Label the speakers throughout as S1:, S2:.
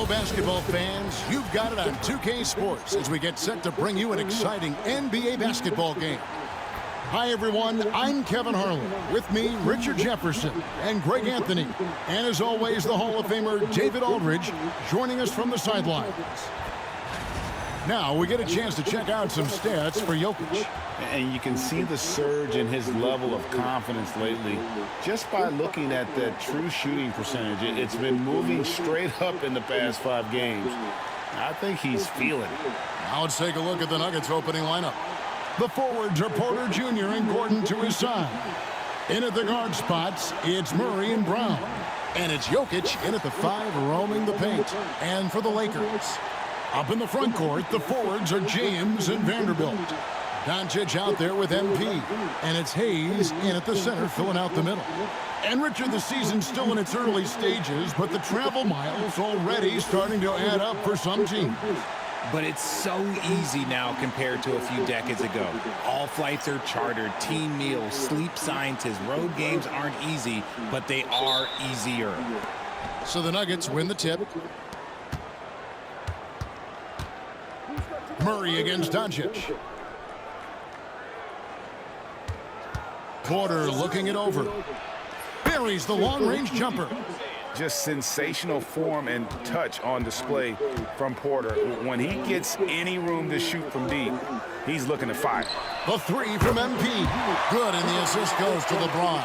S1: basketball fans, you've got it on 2K Sports as we get set to bring you an exciting NBA basketball game. Hi, everyone. I'm Kevin Harlan. With me, Richard Jefferson and Greg Anthony. And as always, the Hall of Famer David Aldridge joining us from the sidelines. Now we get a chance to check out some stats for Jokic.
S2: And you can see the surge in his level of confidence lately just by looking at that true shooting percentage. It's been moving straight up in the past 5 games. I think he's feeling it.
S1: Now let's take a look at the Nuggets opening lineup. The forwards are Porter Jr. and Gordon to his side. In at the guard spots, it's Murray and Brown. And it's Jokic in at the 5 roaming the paint. And for the Lakers, up in the front court, the forwards are James and Vanderbilt. Doncic out there with MP. And it's Hayes in at the center, filling out the middle. And Richard, the season's still in its early stages, but the travel miles already starting to add up for some teams.
S3: But it's so easy now compared to a few decades ago. All flights are chartered, team meals, sleep scientists. Road games aren't easy, but they are easier.
S1: So the Nuggets win the tip. Murray against Doncic. Porter looking it over. Buries the long-range jumper.
S2: Just sensational form and touch on display from Porter. When he gets any room to shoot from deep, he's looking to fire.
S1: The 3 from MP. Good, and the assist goes to LeBron.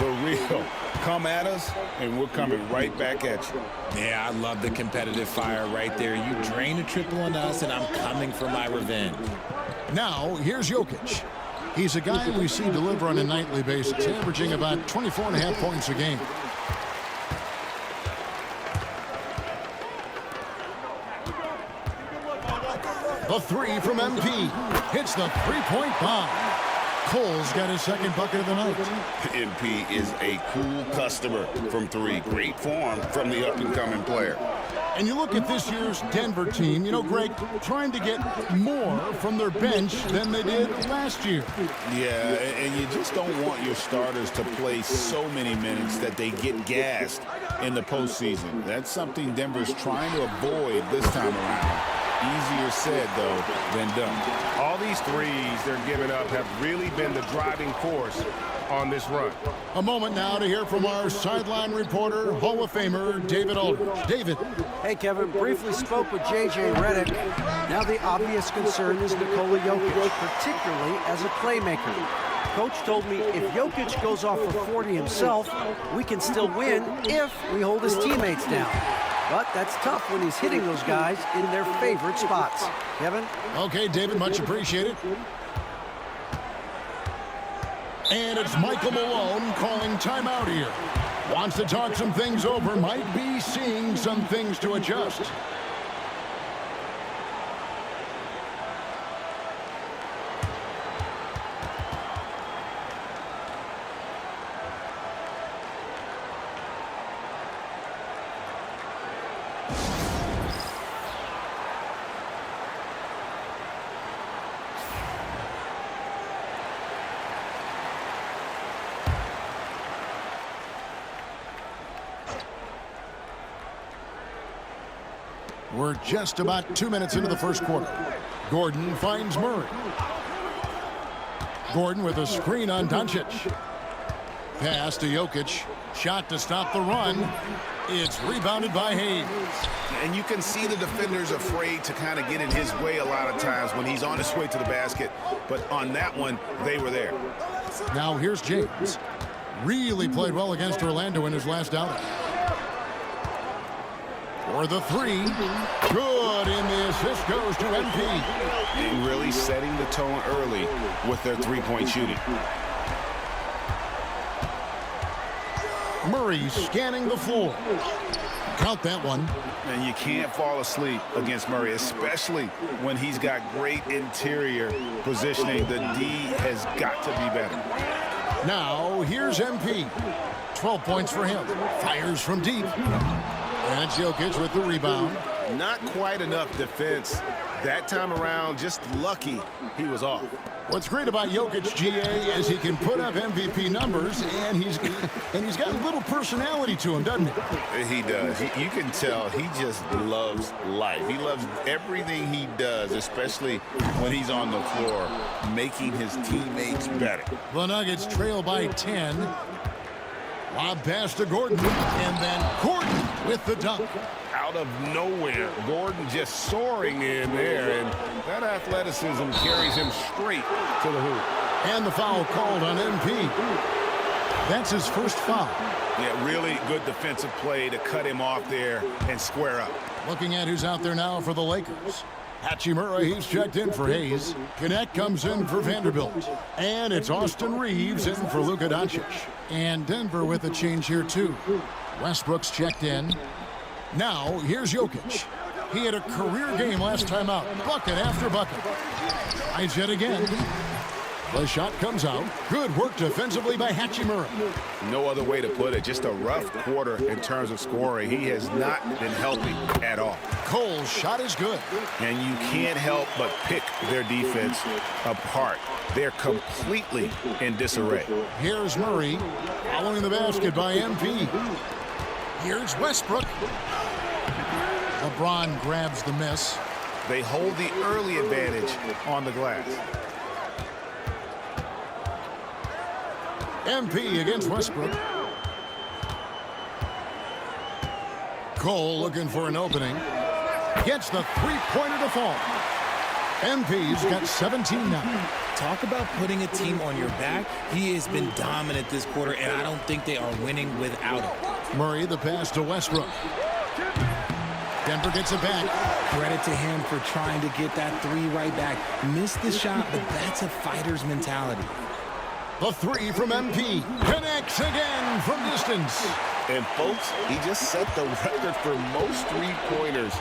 S2: The real. Come at us, and we're coming right back at you.
S3: Yeah, I love the competitive fire right there. You drain a triple on us, and I'm coming for my revenge.
S1: Now, here's Jokic. He's a guy we see deliver on a nightly basis, averaging about 24.5 points a game. The 3 from MP. Hits the three-point bomb. Cole's got his second bucket of the night.
S4: MP is a cool customer from 3. Great form from the up-and-coming player.
S1: And you look at this year's Denver team, you know, Greg, trying to get more from their bench than they did last year.
S2: Yeah, and you just don't want your starters to play so many minutes that they get gassed in the postseason. That's something Denver's trying to avoid this time around. Easier said, though, than done.
S5: All these threes they're giving up have really been the driving force on this run.
S1: A moment now to hear from our sideline reporter, Hall of Famer David Aldridge. David.
S6: Hey, Kevin. Briefly spoke with J.J. Redick. Now the obvious concern is Nikola Jokic, particularly as a playmaker. Coach told me if Jokic goes off for 40 himself, we can still win if we hold his teammates down. But that's tough when he's hitting those guys in their favorite spots. Kevin?
S1: Okay, David, much appreciated. And it's Michael Malone calling timeout here. Wants to talk some things over, might be seeing some things to adjust. We're just about 2 minutes into the first quarter. Gordon finds Murray. Gordon with a screen on Doncic. Pass to Jokic. Shot to stop the run. It's rebounded by Hayes.
S4: And you can see the defenders afraid to kind of get in his way a lot of times when he's on his way to the basket. But on that one, they were there.
S1: Now here's James. Really played well against Orlando in his last outing. For the 3. Good, and the assist goes to MP.
S2: And really setting the tone early with their three-point shooting.
S1: Murray scanning the floor. Count that one.
S2: And you can't fall asleep against Murray, especially when he's got great interior positioning. The D has got to be better.
S1: Now, here's MP. 12 points for him. Fires from deep. And Jokic with the rebound.
S5: Not quite enough defense
S4: That time around, just lucky he was off.
S1: What's great about Jokic, GA, is he can put up MVP numbers, and he's got a little personality to him, doesn't he?
S4: He does. You can tell he just loves life. He loves everything he does, especially when he's on the floor, making his teammates better.
S1: The Nuggets trail by 10. Lob pass to Gordon, and then Gordon with the dunk.
S5: Out of nowhere, Gordon just soaring in there, and that athleticism carries him straight to the hoop.
S1: And the foul called on MP. That's his first foul.
S4: Yeah, really good defensive play to cut him off there and square up.
S1: Looking at who's out there now for the Lakers. Hachimura, he's checked in for Hayes. Connect comes in for Vanderbilt. And it's Austin Reeves in for Luka Doncic. And Denver with a change here, too. Westbrook's checked in. Now, here's Jokic. He had a career game last time out. Bucket after bucket. Tries yet again. The shot comes out. Good work defensively by Hachimura.
S4: No other way to put it. Just a rough quarter in terms of scoring. He has not been helping at all.
S1: Cole's shot is good.
S4: And you can't help but pick their defense apart. They're completely in disarray.
S1: Here's Murray following the basket by MP. Here's Westbrook. LeBron grabs the miss.
S4: They hold the early advantage on the glass.
S1: MP against Westbrook. Cole looking for an opening. Gets the three-pointer to fall. MP's got 17 now.
S3: Talk about putting a team on your back. He has been dominant this quarter, and I don't think they are winning without him.
S1: Murray, the pass to Westbrook. Denver gets it back.
S3: Credit to him for trying to get that three right back. Missed the shot, but that's a fighter's mentality.
S1: The three from MP. Connects again from distance.
S5: And, folks, he just set the record for most three-pointers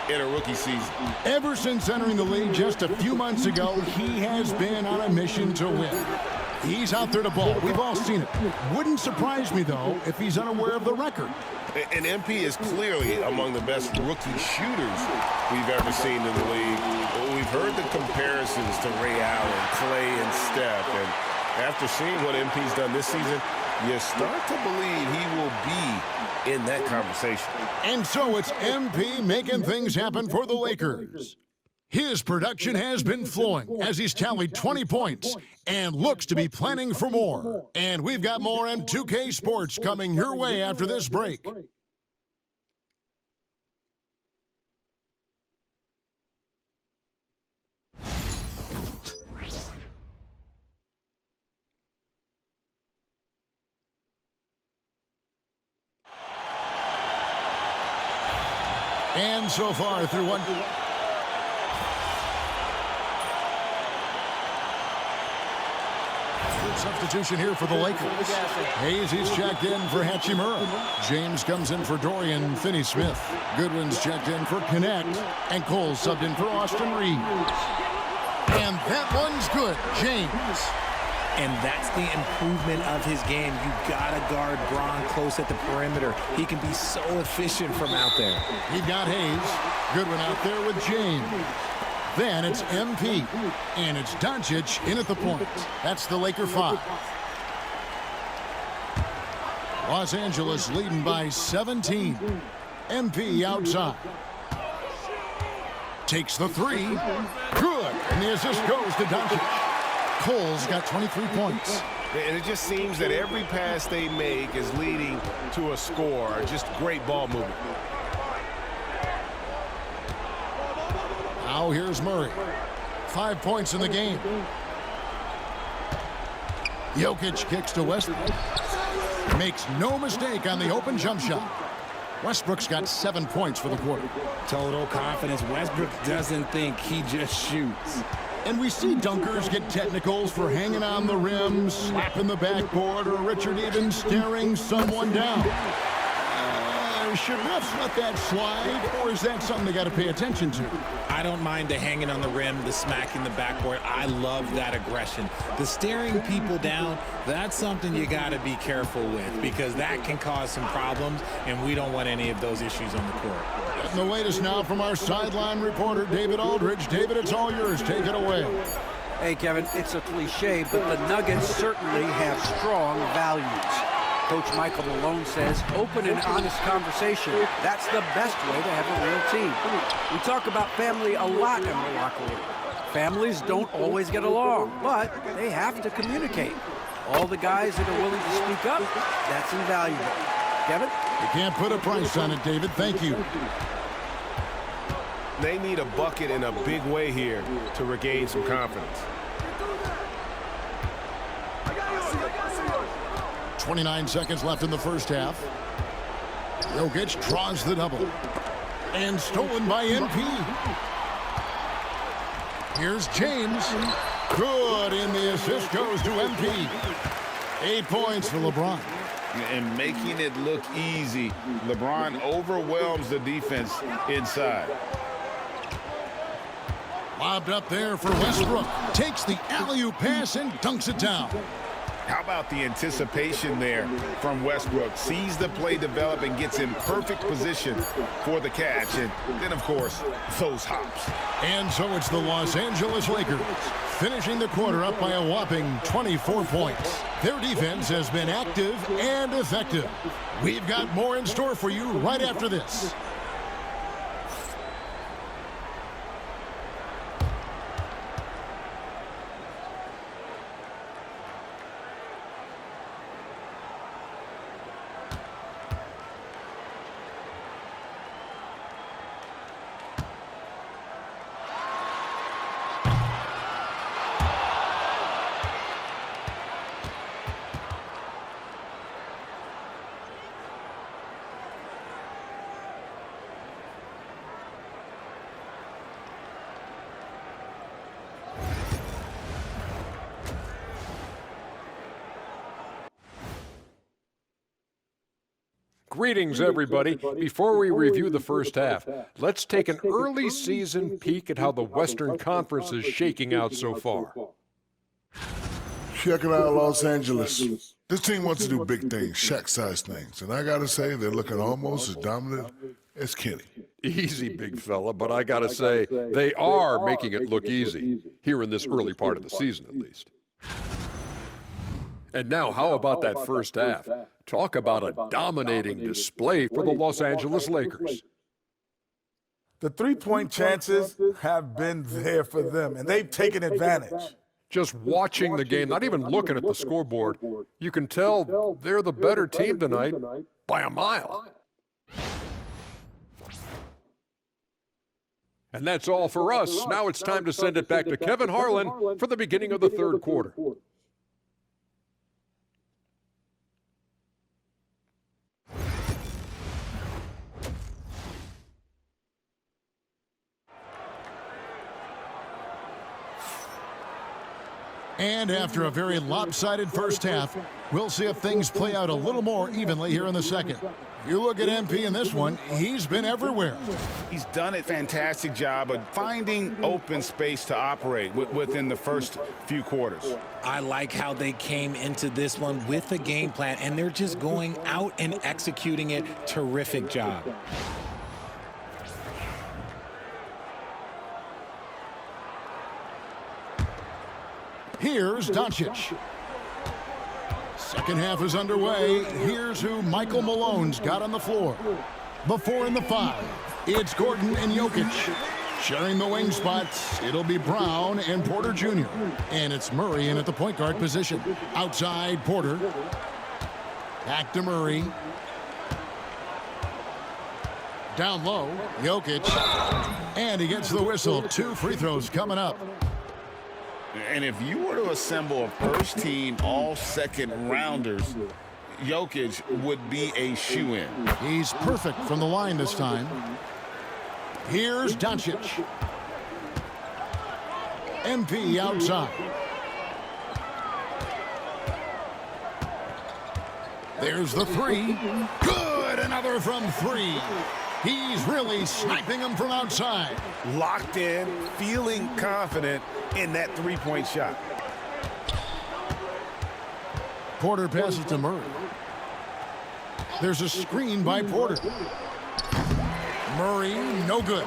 S5: in a rookie season.
S1: Ever since entering the league just a few months ago, he has been on a mission to win. He's out there to ball. We've all seen it. Wouldn't surprise me, though, if he's unaware of the record.
S5: And MP is clearly among the best rookie shooters we've ever seen in the league. We've heard the comparisons to Ray Allen, Clay, and Steph. And after seeing what MP's done this season, you start to believe he will be in that conversation.
S1: And so it's MP making things happen for the Lakers. His production has been flowing as he's tallied 20 points and looks to be planning for more. And we've got more M2K Sports coming your way after this break. And so far through one. Substitution here for the Lakers. Hayes, he's checked in for Hachimura. James comes in for Dorian Finney-Smith. Goodwin's checked in for Connect. And Cole subbed in for Austin Reeves. And that one's good. James.
S3: And that's the improvement of his game. You gotta guard Bron close at the perimeter. He can be so efficient from out there.
S1: You've got Hayes. Goodwin out there with James. Then it's MP. And it's Doncic in at the point. That's the Laker 5. Los Angeles leading by 17. MP outside. Takes the three. Good. And the assist goes to Doncic. Cole's got 23 points.
S5: And it just seems that every pass they make is leading to a score. Just great ball movement.
S1: Now here's Murray. 5 points in the game. Jokic kicks to Westbrook. Makes no mistake on the open jump shot. Westbrook's got 7 points for the quarter.
S3: Total confidence. Westbrook doesn't think, he just shoots.
S1: And we see dunkers get technicals for hanging on the rim, slapping the backboard, or Richard even staring someone down. Should refs let that slide, or is that something they got to pay attention to?
S3: I don't mind the hanging on the rim, the smacking the backboard. I love that aggression. The staring people down, that's something you got to be careful with because that can cause some problems, and we don't want any of those issues on the court.
S1: Getting the latest now from our sideline reporter, David Aldridge. David, it's all yours. Take it away.
S6: Hey, Kevin, it's a cliche, but the Nuggets certainly have strong values. Coach Michael Malone says open and honest conversation. That's the best way to have a real team. We talk about family a lot in the locker room. Families don't always get along, but they have to communicate. All the guys that are willing to speak up, that's invaluable. Kevin?
S1: You can't put a price on it, David. Thank you.
S5: They need a bucket in a big way here to regain some confidence.
S1: 29 seconds left in the first half. Jokic draws the double. And stolen by NP. Here's James. Good, and the assist goes to MP. 8 points for LeBron.
S2: And making it look easy, LeBron overwhelms the defense inside.
S1: Lobbed up there for Westbrook. Takes the alley-oop pass and dunks it down.
S2: How about the anticipation there from Westbrook? Sees the play develop and gets in perfect position for the catch. And then, of course, those hops.
S1: And so it's the Los Angeles Lakers, finishing the quarter up by a whopping 24 points. Their defense has been active and effective. We've got more in store for you right after this.
S7: Greetings, everybody. Before we review the first half, let's take an early season peek at how the Western Conference is shaking out so far.
S8: Check it out, Los Angeles. This team wants to do big things, Shaq-sized things, and I gotta say they're looking almost as dominant as Kenny.
S7: Easy, big fella, but I gotta say, they are making it look easy, here in this early part of the season at least. And now, how about that first half? Talk about a dominating display for the Los Angeles Lakers.
S9: The three-point chances have been there for them, and they've taken advantage.
S7: Just watching the game, not even looking at the scoreboard, you can tell they're the better team tonight by a mile. And that's all for us. Now it's time to send it back to Kevin Harlan for the beginning of the third quarter.
S1: And after a very lopsided first half, we'll see if things play out a little more evenly here in the second. You look at MP in this one, he's been everywhere.
S2: He's done a fantastic job of finding open space to operate within the first few quarters.
S3: I like how they came into this one with a game plan, and they're just going out and executing it. Terrific job.
S1: Here's Doncic. Second half is underway. Here's who Michael Malone's got on the floor. Before in the 5, it's Gordon and Jokic. Sharing the wing spots, it'll be Brown and Porter Jr. And it's Murray in at the point guard position. Outside, Porter. Back to Murray. Down low, Jokic. And he gets the whistle. 2 free throws coming up.
S2: And if you were to assemble a first-team all-second rounders, Jokic would be a shoo-in.
S1: He's perfect from the line this time. Here's Doncic. MP outside. There's the 3. Good, another from 3. He's really sniping them from outside.
S5: Locked in, feeling confident in that three-point shot.
S1: Porter passes to Murray. There's a screen by Porter. Murray, no good.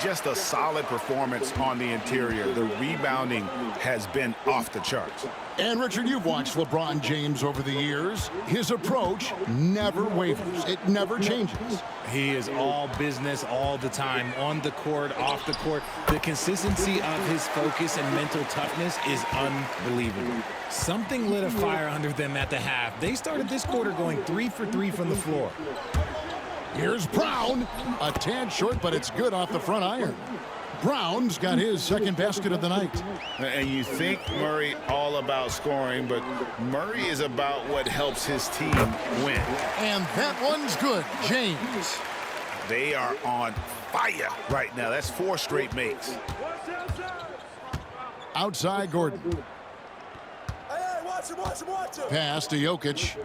S2: Just a solid performance on the interior. The rebounding has been off the charts.
S1: And, Richard, you've watched LeBron James over the years. His approach never wavers. It never changes.
S3: He is all business all the time, on the court, off the court. The consistency of his focus and mental toughness is unbelievable. Something lit a fire under them at the half. They started this quarter going 3 for 3 from the floor.
S1: Here's Brown. A tad short, but it's good off the front iron. Brown's got his second basket of the night.
S2: And you think Murray all about scoring, but Murray is about what helps his team win.
S1: And that one's good. James.
S2: They are on fire right now. That's 4 straight makes.
S1: Outside Gordon. Pass to Jokic.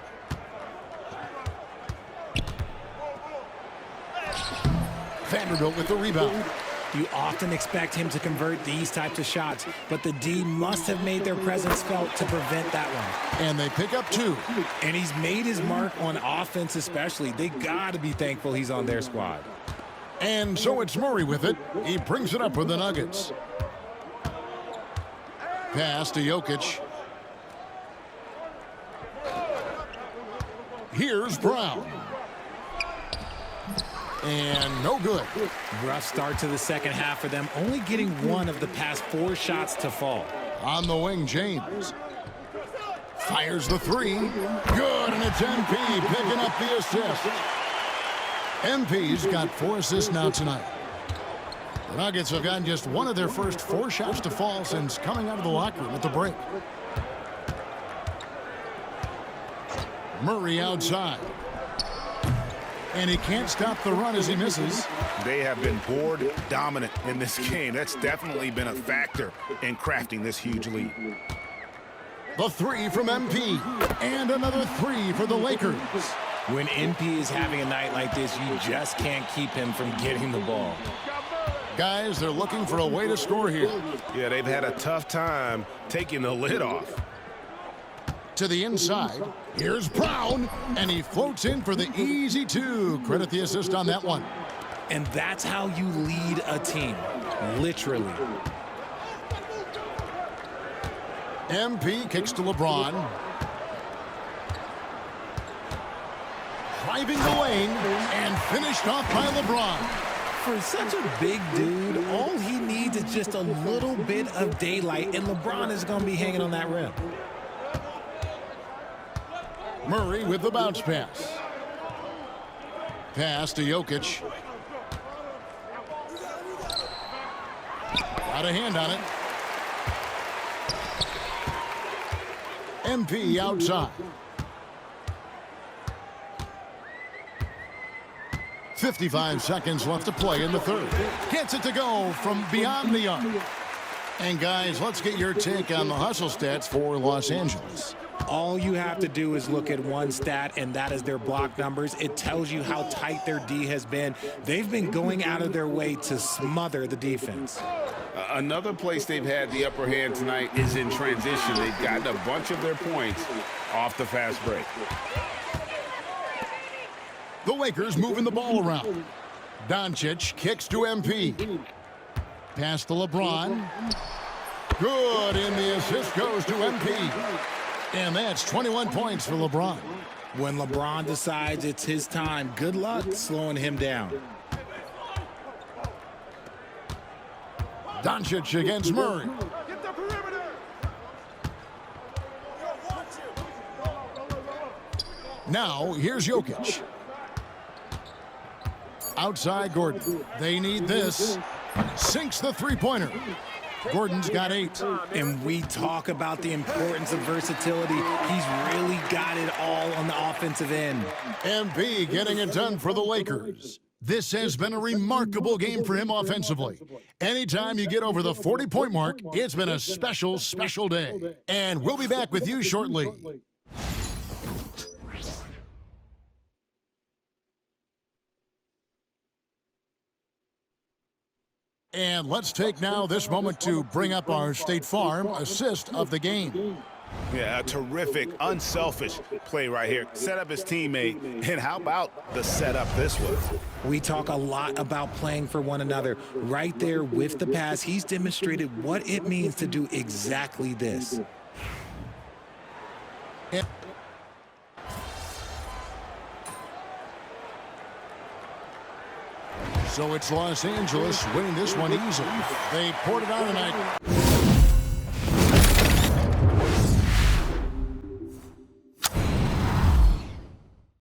S1: Vanderbilt with the rebound.
S3: You often expect him to convert these types of shots, but the D must have made their presence felt to prevent that one.
S1: And they pick up 2.
S3: And he's made his mark on offense especially. They got to be thankful he's on their squad.
S1: And so it's Murray with it. He brings it up for the Nuggets. Pass to Jokic. Here's Brown. And no good.
S3: Rough start to the second half for them, only getting 1 of the past 4 shots to fall.
S1: On the wing, James. Fires the 3. Good, and it's MP picking up the assist. MP's got 4 assists now tonight. The Nuggets have gotten just 1 of their first 4 shots to fall since coming out of the locker room at the break. Murray outside. And he can't stop the run as he misses.
S2: They have been board dominant in this game. That's definitely been a factor in crafting this huge lead.
S1: The 3 from MP. And another 3 for the Lakers.
S3: When MP is having a night like this, you just can't keep him from getting the ball.
S1: Guys, they're looking for a way to score here.
S5: Yeah, they've had a tough time taking the lid off.
S1: To the inside. Here's Brown, and he floats in for the easy 2. Credit the assist on that one.
S3: And that's how you lead a team, literally.
S1: MP kicks to LeBron. Driving the lane, and finished off by LeBron.
S3: For such a big dude, all he needs is just a little bit of daylight, and LeBron is going to be hanging on that rim.
S1: Murray with the bounce pass. Pass to Jokic. Got a hand on it. MP outside. 55 seconds left to play in the third. Gets it to go from beyond the arc. And guys, let's get your take on the hustle stats for Los Angeles.
S3: All you have to do is look at one stat, and that is their block numbers. It tells you how tight their D has been. They've been going out of their way to smother the defense.
S2: Another place they've had the upper hand tonight is in transition. They've gotten a bunch of their points off the fast break.
S1: The Lakers moving the ball around. Doncic kicks to MP. Pass to LeBron. Good, and the assist goes to MP. And that's 21 points for LeBron.
S3: When LeBron decides it's his time, good luck slowing him down.
S1: Doncic against Murray. Now, here's Jokic. Outside Gordon. They need this. Sinks the three-pointer. Gordon's got 8.
S3: And we talk about the importance of versatility. He's really got it all on the offensive end.
S1: MP getting it done for the Lakers. This has been a remarkable game for him offensively. Anytime you get over the 40-point mark, it's been a special, special day. And we'll be back with you shortly. And let's take now this moment to bring up our State Farm assist of the game.
S2: Yeah, a terrific, unselfish play right here. Set up his teammate, and how about the setup this was?
S3: We talk a lot about playing for one another. Right there with the pass, he's demonstrated what it means to do exactly this.
S1: So it's Los Angeles winning this one easily. They poured it on tonight.